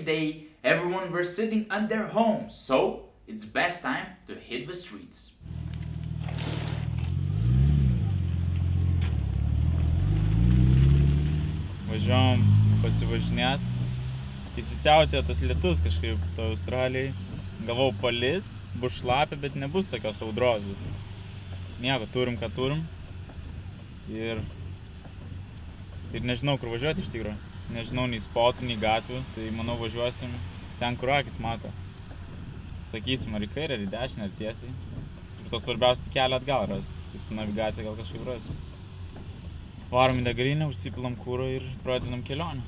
day, everyone were sitting at their homes, so it's best time to hit the streets. Važiuom pasivažinėt. Įsisiautė tas lietus kažkaip to Australijai. Galvau palis, bus šlapia, bet nebus tokios audros. Nieko, turim ką turim. Ir nežinau, kur važiuoti iš tikrųjų. Nežinau nei spotų, nei gatvių. Tai manau važiuosim ten, kur akis mato. Sakysim, ar į kairę, ar į dešinę, ar tiesiai. Ir to svarbiausia kelią atgal rasti. Tai su navigacija gal kažkaip rasim. Varom į degalinę, užsipilam kuro ir pradedam kelionę.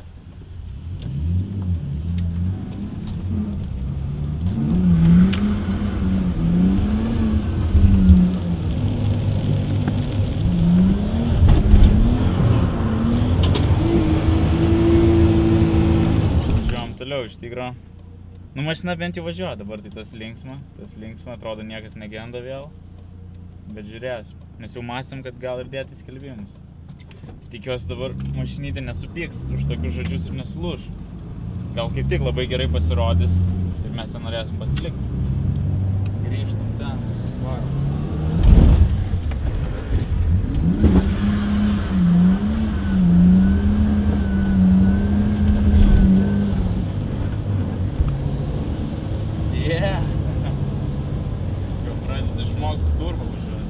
Važiuojam toliau iš tikro. Nu, mašina bent jau važiuoja dabar, tai tas linksma, atrodo niekas negenda vėl. Bet žiūrėsim, nes jau mąstėm, kad gal ir dėti skelbimus. Tikiuosi dabar mašinytė nesupyks už tokius žodžius ir nesulūž. Gal kaip tik labai gerai pasirodys ir mes ten norėsim pasilikti. Grįžtam ten. Varom. Yeah! Jau pradeda išmokti su turbo važiuoti.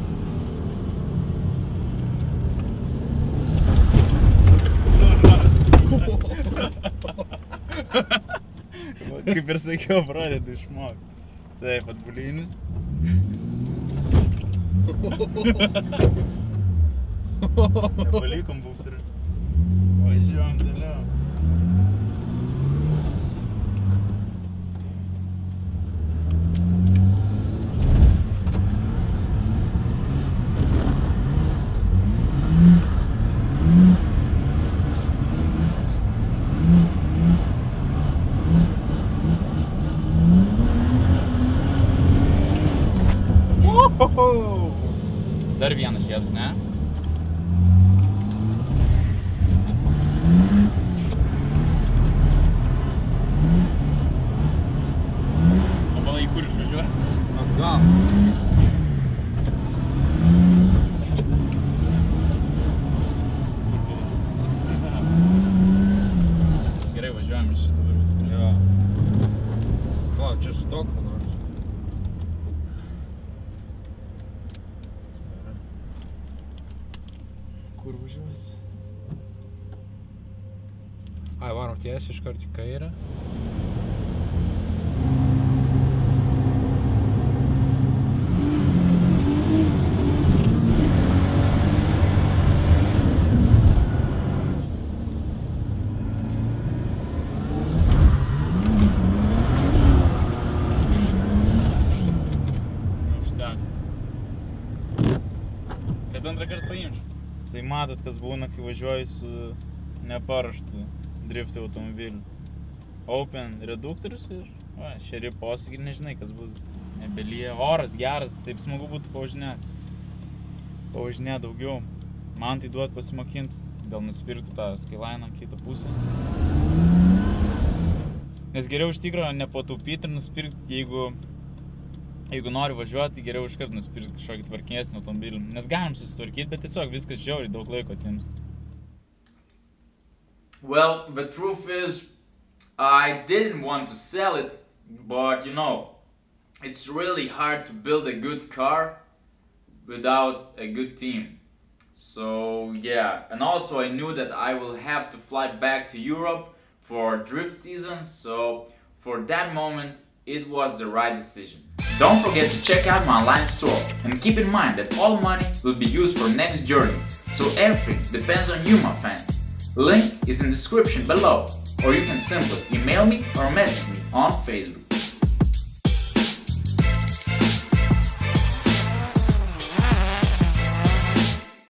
Kaip ir sakiau, pradeda išmokti. Taip, atbulinį. Nepalikom buferių. Važiuojam toliau. Dar vienas žiedas, ne? O balai kur išvažiuoja? Atgal. Gerai važiuojam iš šitą virvų tikrai. Jo. Va, čia stok nors. Kur važiuosi? Ai, varom tiesiai iškart į kairę. Kad antrą kartą paimčiau. Tai matot, kas būna, kai važiuoji su neparuoštu drift automobiliu. Open reduktorius ir šeri posūkį ir nežinai, kas bus. Nebelyja. Oras geras, taip smagu būtų pavažinėti. Pavažinėti daugiau. Man tai duot pasimokinti, gal nusipirkti tą Skyline'ą kitą pusę. Nes geriau iš tikro nepataupyti ir nusipirkti, jeigu nori važiuoti, tai geriau iškart nusipirkti kažkokį tvarkingesnį automobilį. Nes galim susitvarkyti, bet tiesiog viskas žiauriai daug laiko atims. Well, the truth is, I didn't want to sell it, but you know, it's really hard to build a good car without a good team. So yeah, and also I knew that I will have to fly back to Europe for drift season, so for that moment, it was the right decision. Don't forget to check out my online store and keep in mind that all money will be used for next journey, so everything depends on you, my friends. Link is in the description below, or you can simply email me or message me on Facebook.